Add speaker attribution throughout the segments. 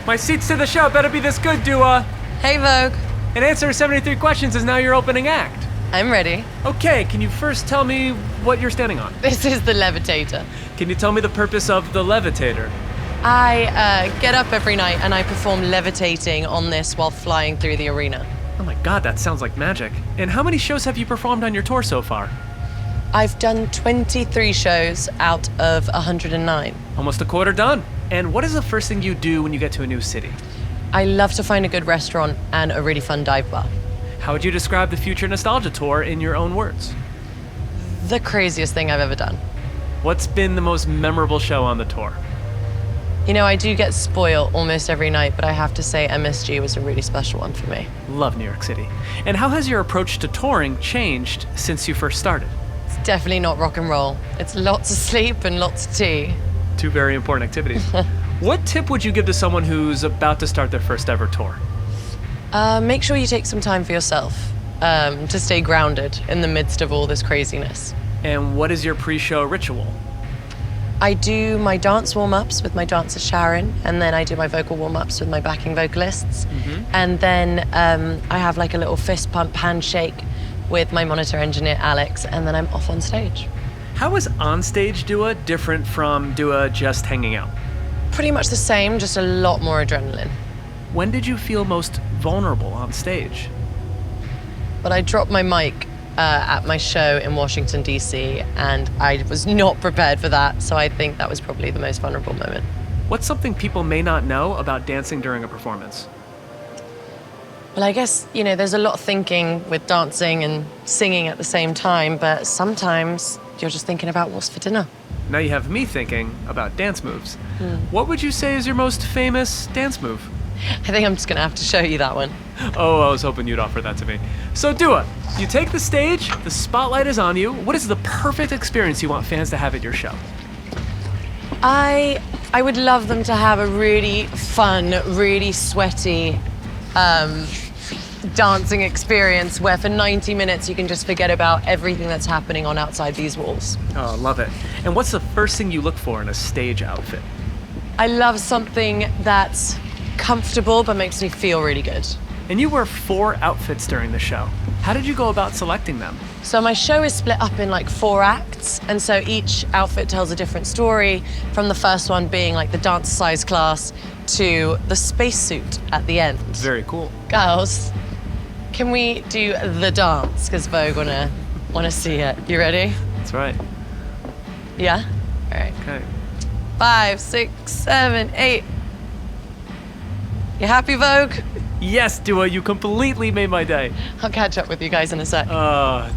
Speaker 1: My seats to the show better be this good, Dua.
Speaker 2: Hey, Vogue.
Speaker 1: In answer to 73 questions is now your opening act.
Speaker 2: I'm ready.
Speaker 1: Okay, can you first tell me what you're standing on?
Speaker 2: This is the levitator.
Speaker 1: Can you tell me the purpose of the levitator?
Speaker 2: I get up every night and I perform levitating on this while flying through the arena.
Speaker 1: Oh my god, that sounds like magic. And how many shows have you performed on your tour so far?
Speaker 2: I've done 23 shows out of 109.
Speaker 1: Almost a quarter done. And what is the first thing you do when you get to a new city?
Speaker 2: I love to find a good restaurant and a really fun dive bar.
Speaker 1: How would you describe the Future Nostalgia Tour in your own words?
Speaker 2: The craziest thing I've ever done.
Speaker 1: What's been the most memorable show on the tour?
Speaker 2: You know, I do get spoiled almost every night, but I have to say MSG was a really special one for me.
Speaker 1: Love New York City. And how has your approach to touring changed since you first started?
Speaker 2: It's definitely not rock and roll. It's lots of sleep and lots of tea.
Speaker 1: Two very important activities. What tip would you give to someone who's about to start their first ever tour?
Speaker 2: Make sure you take some time for yourself to stay grounded in the midst of all this craziness.
Speaker 1: And what is your pre-show ritual?
Speaker 2: I do my dance warm-ups with my dancer Cherlyn, and then I do my vocal warm-ups with my backing vocalists. And then I have like a little fist pump handshake with my monitor engineer Alex, and then I'm off on stage.
Speaker 1: How is onstage Dua different from Dua just hanging out?
Speaker 2: Pretty much the same, just a lot more adrenaline.
Speaker 1: When did you feel most vulnerable on stage?
Speaker 2: But I dropped my mic at my show in Washington, D.C., and I was not prepared for that, so I think that was probably the most vulnerable moment.
Speaker 1: What's something people may not know about dancing during a performance?
Speaker 2: Well, I guess, you know, there's a lot of thinking with dancing and singing at the same time, but sometimes you're just thinking about what's for dinner.
Speaker 1: Now you have me thinking about dance moves. What would you say is your most famous dance move?
Speaker 2: I think I'm just gonna have to show you that one.
Speaker 1: Oh, I was hoping you'd offer that to me. So Dua, you take the stage, the spotlight is on you. What is the perfect experience you want fans to have at your show?
Speaker 2: I would love them to have a really fun, really sweaty dancing experience where for 90 minutes you can just forget about everything that's happening on outside these walls.
Speaker 1: Oh, love it. And what's the first thing you look for in a stage outfit?
Speaker 2: I love something that's comfortable but makes me feel really good.
Speaker 1: And you wear 4 outfits during the show. How did you go about selecting them?
Speaker 2: So my show is split up in like 4 acts, and so each outfit tells a different story, from the first one being like the dance size class to the spacesuit at the end.
Speaker 1: Very cool.
Speaker 2: Girls, can we do the dance? Because Vogue wanna see it. You ready?
Speaker 1: That's right.
Speaker 2: Yeah? All right.
Speaker 1: Okay.
Speaker 2: 5, 6, 7, 8. You happy, Vogue?
Speaker 1: Yes, Dua, you completely made my day.
Speaker 2: I'll catch up with you guys in a sec.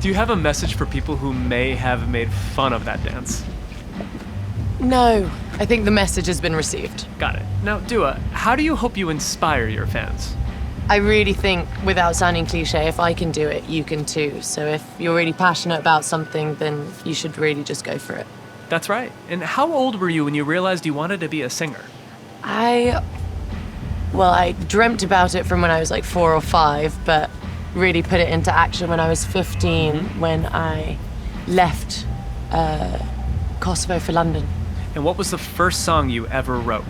Speaker 1: Do you have a message for people who may have made fun of that dance?
Speaker 2: No, I think the message has been received.
Speaker 1: Got it. Now, Dua, how do you hope you inspire your fans?
Speaker 2: I really think, without sounding cliche, if I can do it, you can too. So if you're really passionate about something, then you should really just go for it.
Speaker 1: That's right. And how old were you when you realized you wanted to be a singer?
Speaker 2: I dreamt about it from when I was like 4 or 5, but really put it into action when I was 15, when I left Kosovo for London.
Speaker 1: And what was the first song you ever wrote?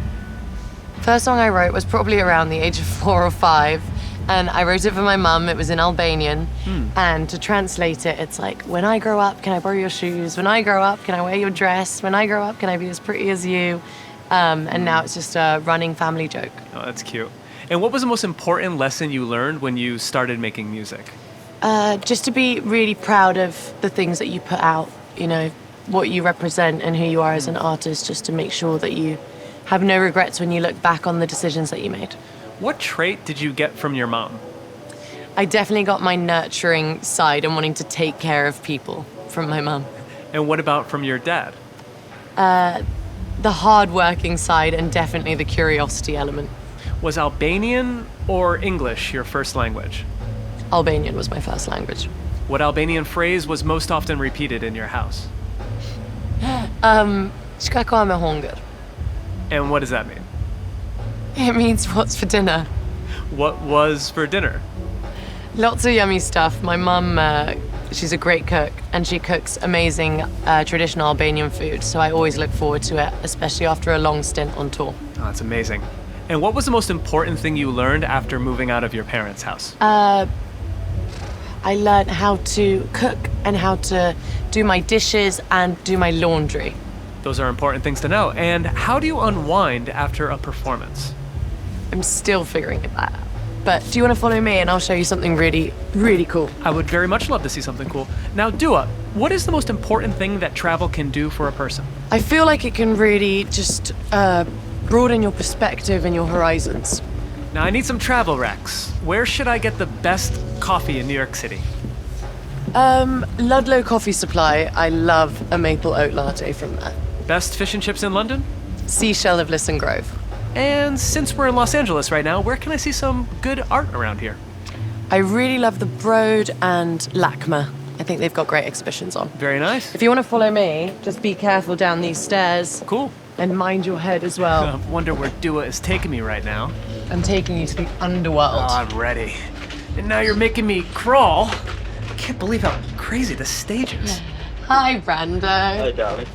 Speaker 2: First song I wrote was probably around the age of 4 or 5, and I wrote it for my mum. It was in Albanian, and to translate it, it's like, when I grow up, can I borrow your shoes? When I grow up, can I wear your dress? When I grow up, can I be as pretty as you? And now it's just a running family joke.
Speaker 1: Oh, that's cute. And what was the most important lesson you learned when you started making music?
Speaker 2: Just to be really proud of the things that you put out, you know, what you represent and who you are as an artist, just to make sure that you have no regrets when you look back on the decisions that you made.
Speaker 1: What trait did you get from your mom?
Speaker 2: I definitely got my nurturing side and wanting to take care of people from my mum.
Speaker 1: And what about from your dad?
Speaker 2: The hard-working side and definitely the curiosity element.
Speaker 1: Was Albanian or English your first language?
Speaker 2: Albanian was my first language.
Speaker 1: What Albanian phrase was most often repeated in your house?
Speaker 2: Shka ka me hunger.
Speaker 1: And what does that mean?
Speaker 2: It means what's for dinner.
Speaker 1: What was for dinner?
Speaker 2: Lots of yummy stuff. My mum, she's a great cook, and she cooks amazing traditional Albanian food, so I always look forward to it, especially after a long stint on tour.
Speaker 1: Oh, that's amazing. And what was the most important thing you learned after moving out of your parents' house?
Speaker 2: I learned how to cook and how to do my dishes and do my laundry.
Speaker 1: Those are important things to know. And how do you unwind after a performance?
Speaker 2: I'm still figuring it out. But do you want to follow me and I'll show you something really, really cool?
Speaker 1: I would very much love to see something cool. Now, Dua, what is the most important thing that travel can do for a person?
Speaker 2: I feel like it can really just broaden your perspective and your horizons.
Speaker 1: Now, I need some travel recs. Where should I get the best coffee in New York City?
Speaker 2: Ludlow Coffee Supply. I love a maple oat latte from there.
Speaker 1: Best fish and chips in London?
Speaker 2: Seashell of Lisson Grove.
Speaker 1: And since we're in Los Angeles right now, where can I see some good art around here?
Speaker 2: I really love the Broad and LACMA. I think they've got great exhibitions on.
Speaker 1: Very nice.
Speaker 2: If you want to follow me, just be careful down these stairs.
Speaker 1: Cool.
Speaker 2: And mind your head as well.
Speaker 1: I wonder where Dua is taking me right now.
Speaker 2: I'm taking you to the underworld.
Speaker 1: Oh, I'm ready. And now you're making me crawl. I can't believe how crazy this stage is.
Speaker 2: Hi, Brando.
Speaker 3: Hi, darling.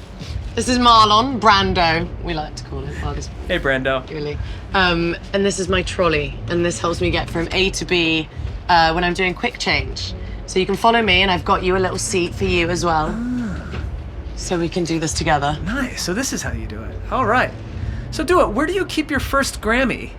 Speaker 2: This is Marlon, Brando, we like to call him.
Speaker 1: Hey, Brando.
Speaker 2: Really. And this is my trolley, and this helps me get from A to B when I'm doing quick change. So you can follow me, and I've got you a little seat for you as well. So we can do this together.
Speaker 1: Nice. So this is how you do it. All right. So Dua, where do you keep your first Grammy?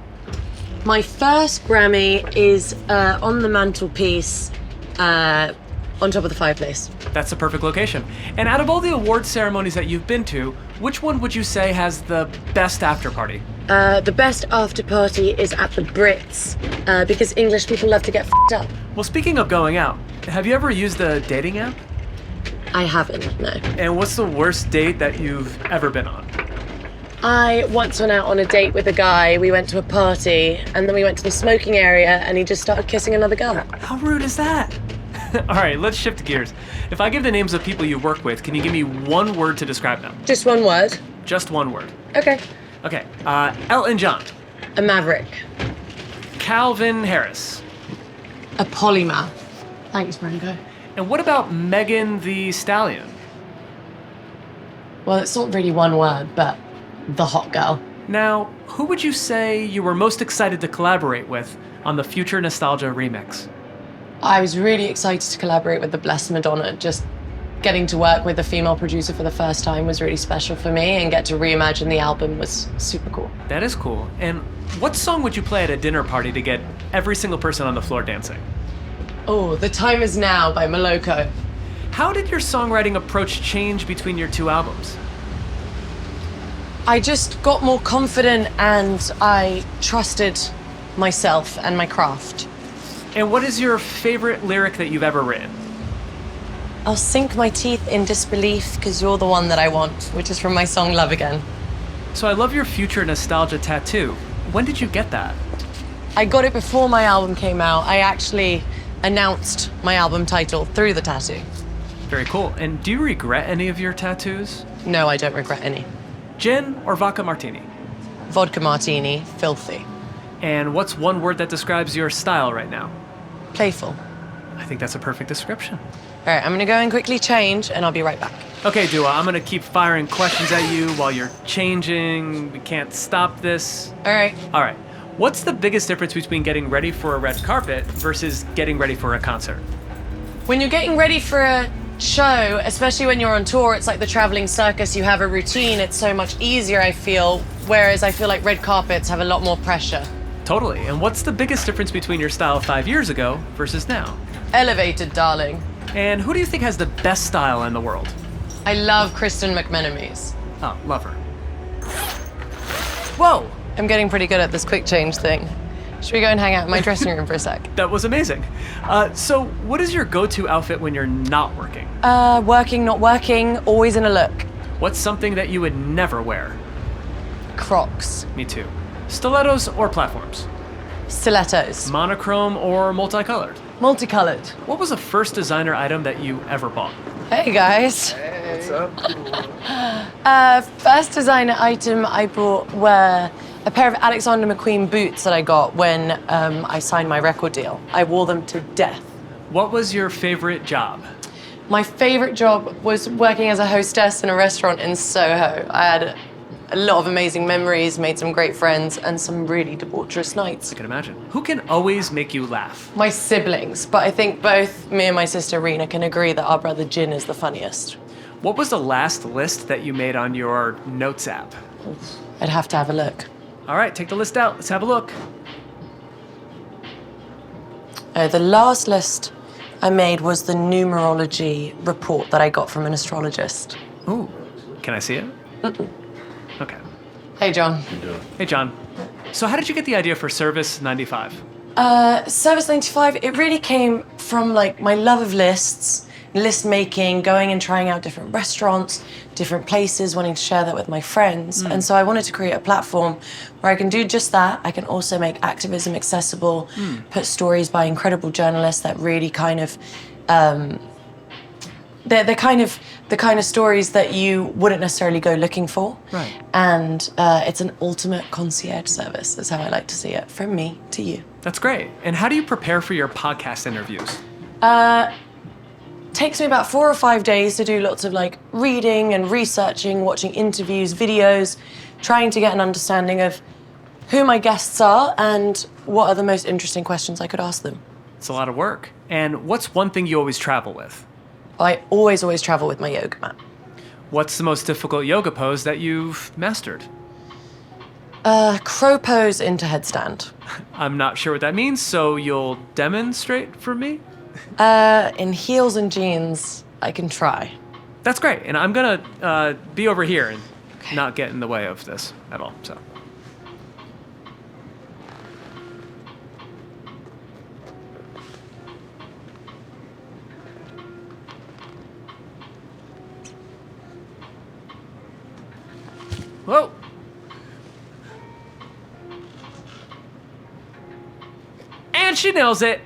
Speaker 2: My first Grammy is on the mantelpiece, on top of the fireplace.
Speaker 1: That's the perfect location. And out of all the award ceremonies that you've been to, which one would you say has the best after party?
Speaker 2: The best after party is at the Brits, because English people love to get f***ed up.
Speaker 1: Well, speaking of going out, have you ever used a dating app?
Speaker 2: I haven't, no.
Speaker 1: And what's the worst date that you've ever been on?
Speaker 2: I once went out on a date with a guy. We went to a party, and then we went to the smoking area, and he just started kissing another girl.
Speaker 1: How rude is that? All right, let's shift gears. If I give the names of people you work with, can you give me one word to describe them?
Speaker 2: Just one word?
Speaker 1: Just one word.
Speaker 2: Okay.
Speaker 1: Okay, Elton John.
Speaker 2: A maverick.
Speaker 1: Calvin Harris.
Speaker 2: A polymath. Thanks, Brando.
Speaker 1: And what about Megan the Stallion?
Speaker 2: Well, it's not really one word, but the hot girl.
Speaker 1: Now, who would you say you were most excited to collaborate with on the Future Nostalgia remix?
Speaker 2: I was really excited to collaborate with the Blessed Madonna. Just getting to work with a female producer for the first time was really special for me, and get to reimagine the album was super cool.
Speaker 1: That is cool. And what song would you play at a dinner party to get every single person on the floor dancing?
Speaker 2: Oh, The Time Is Now by Moloko.
Speaker 1: How did your songwriting approach change between your two albums?
Speaker 2: I just got more confident, and I trusted myself and my craft.
Speaker 1: And what is your favorite lyric that you've ever written?
Speaker 2: I'll sink my teeth in disbelief because you're the one that I want, which is from my song Love Again.
Speaker 1: So I love your Future Nostalgia tattoo. When did you get that?
Speaker 2: I got it before my album came out. I actually announced my album title through the tattoo.
Speaker 1: Very cool. And do you regret any of your tattoos?
Speaker 2: No, I don't regret any.
Speaker 1: Gin or vodka martini?
Speaker 2: Vodka martini, filthy.
Speaker 1: And what's one word that describes your style right now?
Speaker 2: Playful.
Speaker 1: I think that's a perfect description.
Speaker 2: All right, I'm gonna go and quickly change, and I'll be right back.
Speaker 1: Okay, Dua, I'm gonna keep firing questions at you while you're changing. We can't stop this.
Speaker 2: All right.
Speaker 1: All right. What's the biggest difference between getting ready for a red carpet versus getting ready for a concert?
Speaker 2: When you're getting ready for a show, especially when you're on tour, it's like the traveling circus. You have a routine. It's so much easier, I feel, whereas I feel like red carpets have a lot more pressure.
Speaker 1: Totally. And what's the biggest difference between your style 5 years ago versus now?
Speaker 2: Elevated, darling.
Speaker 1: And who do you think has the best style in the world?
Speaker 2: I love Kristen McMenamies.
Speaker 1: Oh, love her. Whoa!
Speaker 2: I'm getting pretty good at this quick change thing. Should we go and hang out in my dressing room for a sec?
Speaker 1: That was amazing. So what is your go-to outfit when you're not working?
Speaker 2: Working, not working, always in a look.
Speaker 1: What's something that you would never wear?
Speaker 2: Crocs.
Speaker 1: Me too. Stilettos or platforms?
Speaker 2: Stilettos.
Speaker 1: Monochrome or multicolored?
Speaker 2: Multicolored.
Speaker 1: What was the first designer item that you ever bought?
Speaker 2: Hey guys.
Speaker 3: What's up?
Speaker 2: First designer item I bought were a pair of Alexander McQueen boots that I got when I signed my record deal. I wore them to death.
Speaker 1: What was your favorite job?
Speaker 2: My favorite job was working as a hostess in a restaurant in Soho. I had a lot of amazing memories, made some great friends, and some really debaucherous nights.
Speaker 1: I can imagine. Who can always make you laugh?
Speaker 2: My siblings, but I think both me and my sister Rena can agree that our brother Jin is the funniest.
Speaker 1: What was the last list that you made on your notes app?
Speaker 2: I'd have to have a look.
Speaker 1: All right, take the list out. Let's have a look.
Speaker 2: The last list I made was the numerology report that I got from an astrologist.
Speaker 1: Ooh, can I see it? Okay.
Speaker 2: Hey, John.
Speaker 1: Hey, John. So how did you get the idea for Service 95?
Speaker 2: Service 95, it really came from like my love of lists, list making, going and trying out different restaurants, different places, wanting to share that with my friends. And so I wanted to create a platform where I can do just that. I can also make activism accessible, put stories by incredible journalists that really kind of, they're the kind of stories that you wouldn't necessarily go looking for.
Speaker 1: Right.
Speaker 2: And it's an ultimate concierge service, is how I like to see it, from me to you.
Speaker 1: That's great. And how do you prepare for your podcast interviews?
Speaker 2: Takes me about 4 or 5 days to do lots of like reading and researching, watching interviews, videos, trying to get an understanding of who my guests are and what are the most interesting questions I could ask them.
Speaker 1: It's a lot of work. And what's one thing you always travel with?
Speaker 2: I always travel with my yoga mat.
Speaker 1: What's the most difficult yoga pose that you've mastered?
Speaker 2: Crow pose into headstand.
Speaker 1: I'm not sure what that means, so you'll demonstrate for me?
Speaker 2: In heels and jeans, I can try.
Speaker 1: That's great. And I'm gonna be over here and not get in the way of this at all, so. Whoa. And she nails it.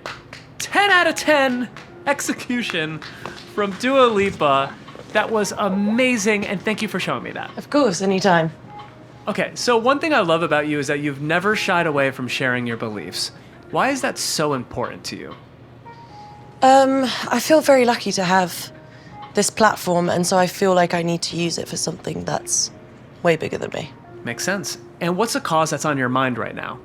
Speaker 1: 10 out of 10 execution from Dua Lipa. That was amazing, and thank you for showing me that.
Speaker 2: Of course, anytime.
Speaker 1: Okay, so one thing I love about you is that you've never shied away from sharing your beliefs. Why is that so important to you?
Speaker 2: I feel very lucky to have this platform, and so I feel like I need to use it for something that's way bigger than me.
Speaker 1: Makes sense. And what's a cause that's on your mind right now?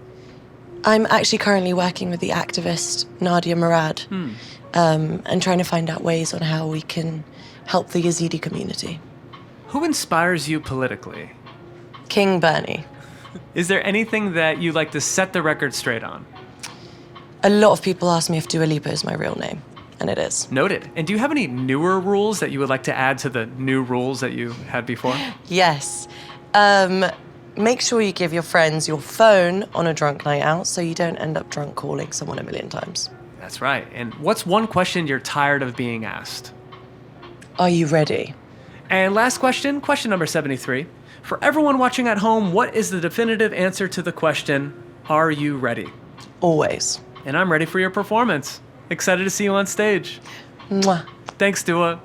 Speaker 2: I'm actually currently working with the activist Nadia Murad and trying to find out ways on how we can help the Yazidi community.
Speaker 1: Who inspires you politically?
Speaker 2: King Bernie.
Speaker 1: Is there anything that you'd like to set the record straight on?
Speaker 2: A lot of people ask me if Dua Lipa is my real name, and it is.
Speaker 1: Noted. And do you have any newer rules that you would like to add to the new rules that you had before?
Speaker 2: Yes. Make sure you give your friends your phone on a drunk night out so you don't end up drunk calling someone a million times.
Speaker 1: That's right. And what's one question you're tired of being asked?
Speaker 2: Are you ready?
Speaker 1: And last question, question number 73. For everyone watching at home, what is the definitive answer to the question, are you ready?
Speaker 2: Always.
Speaker 1: And I'm ready for your performance. Excited to see you on stage.
Speaker 2: Mwah.
Speaker 1: Thanks, Dua.